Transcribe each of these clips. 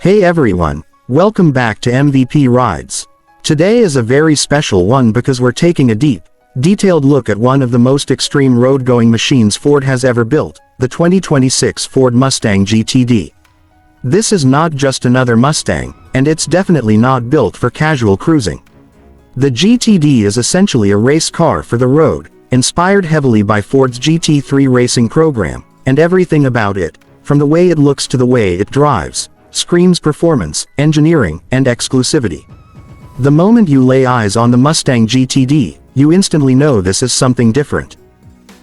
Hey everyone, welcome back to MVP Rides. Today is a very special one because we're taking a deep, detailed look at one of the most extreme road-going machines Ford has ever built, the 2026 Ford Mustang GTD. This is not just another Mustang, and it's definitely not built for casual cruising. The GTD is essentially a race car for the road, inspired heavily by Ford's GT3 racing program, and everything about it, from the way it looks to the way it drives, screams performance, engineering, and exclusivity. The moment you lay eyes on the Mustang GTD, you instantly know this is something different.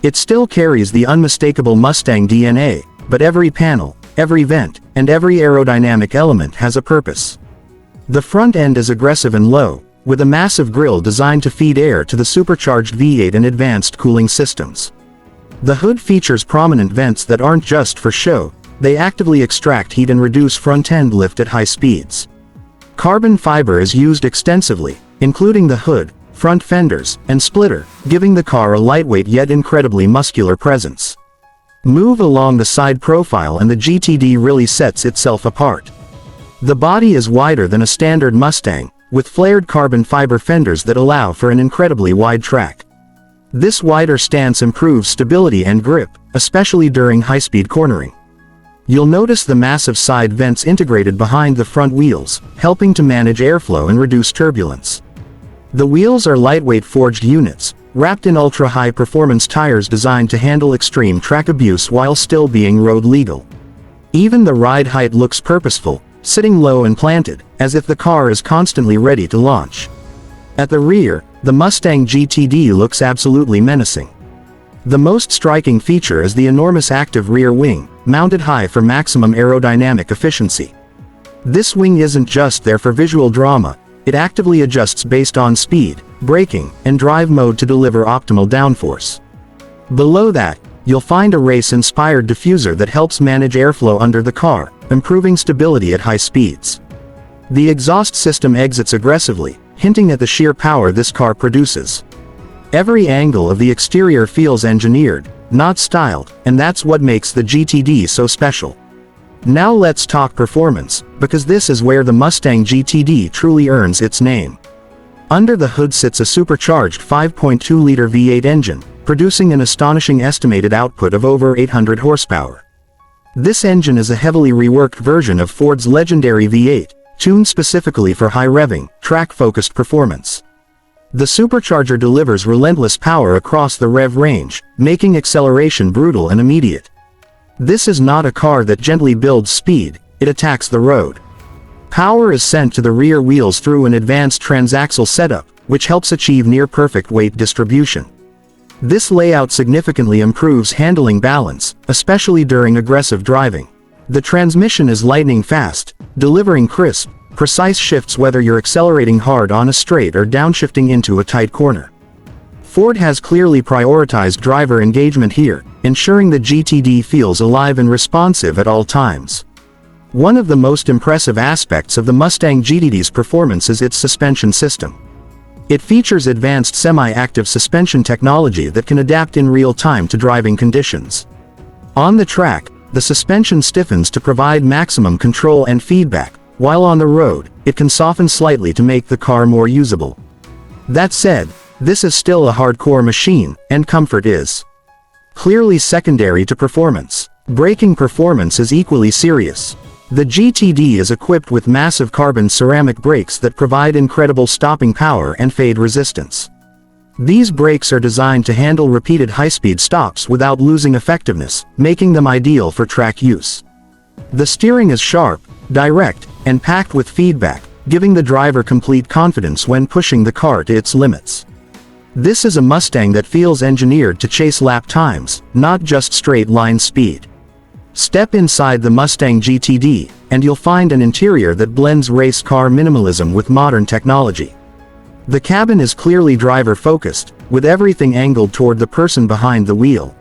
It still carries the unmistakable Mustang DNA, but every panel, every vent, and every aerodynamic element has a purpose. The front end is aggressive and low, with a massive grille designed to feed air to the supercharged V8 and advanced cooling systems. The hood features prominent vents that aren't just for show, they actively extract heat and reduce front-end lift at high speeds. Carbon fiber is used extensively, including the hood, front fenders, and splitter, giving the car a lightweight yet incredibly muscular presence. Move along the side profile and the GTD really sets itself apart. The body is wider than a standard Mustang, with flared carbon fiber fenders that allow for an incredibly wide track. This wider stance improves stability and grip, especially during high-speed cornering. You'll notice the massive side vents integrated behind the front wheels, helping to manage airflow and reduce turbulence. The wheels are lightweight forged units, wrapped in ultra-high performance tires designed to handle extreme track abuse while still being road legal. Even the ride height looks purposeful, sitting low and planted, as if the car is constantly ready to launch. At the rear, the Mustang GTD looks absolutely menacing. The most striking feature is the enormous active rear wing, mounted high for maximum aerodynamic efficiency. This wing isn't just there for visual drama, it actively adjusts based on speed, braking, and drive mode to deliver optimal downforce. Below that, you'll find a race-inspired diffuser that helps manage airflow under the car, improving stability at high speeds. The exhaust system exits aggressively, hinting at the sheer power this car produces. Every angle of the exterior feels engineered, not styled, and that's what makes the GTD so special. Now let's talk performance, because this is where the Mustang GTD truly earns its name. Under the hood sits a supercharged 5.2-liter V8 engine, producing an astonishing estimated output of over 800 horsepower. This engine is a heavily reworked version of Ford's legendary V8, tuned specifically for high-revving, track-focused performance. The supercharger delivers relentless power across the rev range, making acceleration brutal and immediate. This is not a car that gently builds speed, it attacks the road. Power is sent to the rear wheels through an advanced transaxle setup, which helps achieve near-perfect weight distribution. This layout significantly improves handling balance, especially during aggressive driving. The transmission is lightning fast, delivering crisp, precise shifts whether you're accelerating hard on a straight or downshifting into a tight corner. Ford has clearly prioritized driver engagement here, ensuring the GTD feels alive and responsive at all times. One of the most impressive aspects of the Mustang GTD's performance is its suspension system. It features advanced semi-active suspension technology that can adapt in real time to driving conditions. On the track, the suspension stiffens to provide maximum control and feedback, while on the road, it can soften slightly to make the car more usable. That said, this is still a hardcore machine, and comfort is clearly secondary to performance. Braking performance is equally serious. The GTD is equipped with massive carbon ceramic brakes that provide incredible stopping power and fade resistance. These brakes are designed to handle repeated high-speed stops without losing effectiveness, making them ideal for track use. The steering is sharp, direct, and packed with feedback, giving the driver complete confidence when pushing the car to its limits. This is a Mustang that feels engineered to chase lap times, not just straight-line speed. Step inside the Mustang GTD, and you'll find an interior that blends race car minimalism with modern technology. The cabin is clearly driver-focused, with everything angled toward the person behind the wheel.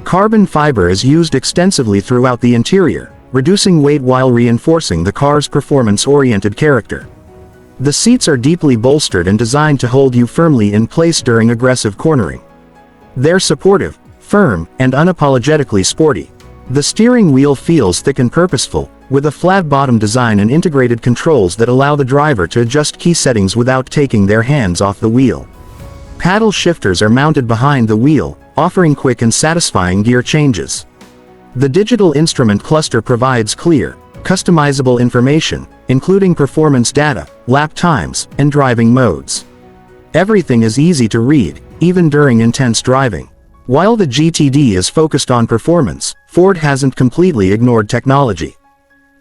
Carbon fiber is used extensively throughout the interior, reducing weight while reinforcing the car's performance-oriented character. The seats are deeply bolstered and designed to hold you firmly in place during aggressive cornering. They're supportive, firm, and unapologetically sporty. The steering wheel feels thick and purposeful, with a flat bottom design and integrated controls that allow the driver to adjust key settings without taking their hands off the wheel. Paddle shifters are mounted behind the wheel, offering quick and satisfying gear changes. The digital instrument cluster provides clear, customizable information, including performance data, lap times, and driving modes. Everything is easy to read, even during intense driving. While the GTD is focused on performance, Ford hasn't completely ignored technology.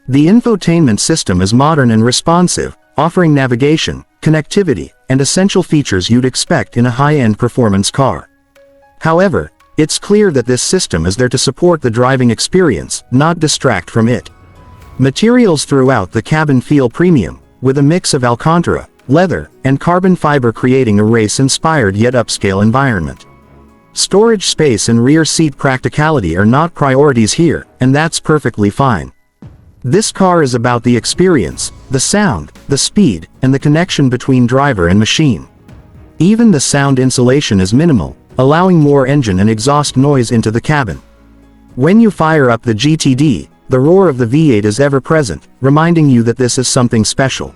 The infotainment system is modern and responsive, offering navigation, connectivity, and essential features you'd expect in a high-end performance car. However, it's clear that this system is there to support the driving experience, not distract from it. Materials throughout the cabin feel premium, with a mix of Alcantara, leather, and carbon fiber creating a race-inspired yet upscale environment. Storage space and rear seat practicality are not priorities here, and that's perfectly fine. This car is about the experience, the sound, the speed, and the connection between driver and machine. Even the sound insulation is minimal, allowing more engine and exhaust noise into the cabin. When you fire up the GTD, the roar of the V8 is ever present, reminding you that this is something special.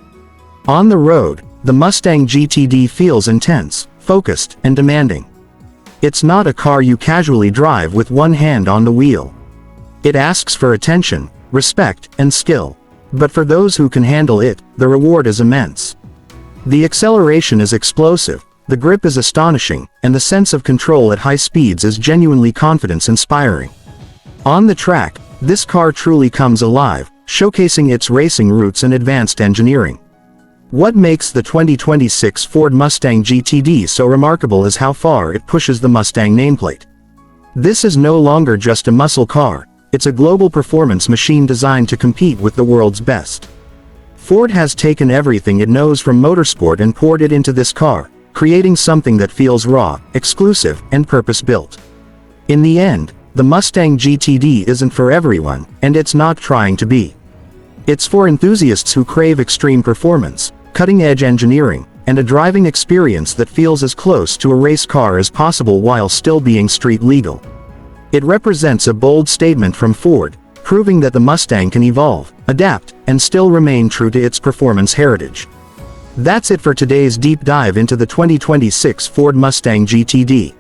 On the road, the Mustang GTD feels intense, focused, and demanding. It's not a car you casually drive with one hand on the wheel. It asks for attention, respect, and skill. But for those who can handle it, the reward is immense. The acceleration is explosive, the grip is astonishing, and the sense of control at high speeds is genuinely confidence-inspiring. On the track, this car truly comes alive, showcasing its racing roots and advanced engineering. What makes the 2026 Ford Mustang GTD so remarkable is how far it pushes the Mustang nameplate. This is no longer just a muscle car, it's a global performance machine designed to compete with the world's best. Ford has taken everything it knows from motorsport and poured it into this car, creating something that feels raw, exclusive, and purpose-built. In the end, the Mustang GTD isn't for everyone, and it's not trying to be. It's for enthusiasts who crave extreme performance, cutting-edge engineering, and a driving experience that feels as close to a race car as possible while still being street legal. It represents a bold statement from Ford, proving that the Mustang can evolve, adapt, and still remain true to its performance heritage. That's it for today's deep dive into the 2026 Ford Mustang GTD.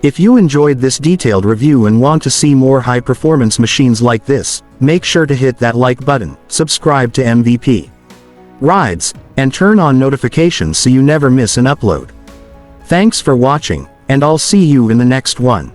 If you enjoyed this detailed review and want to see more high-performance machines like this, make sure to hit that like button, subscribe to MVP Rides, and turn on notifications so you never miss an upload. Thanks for watching, and I'll see you in the next one.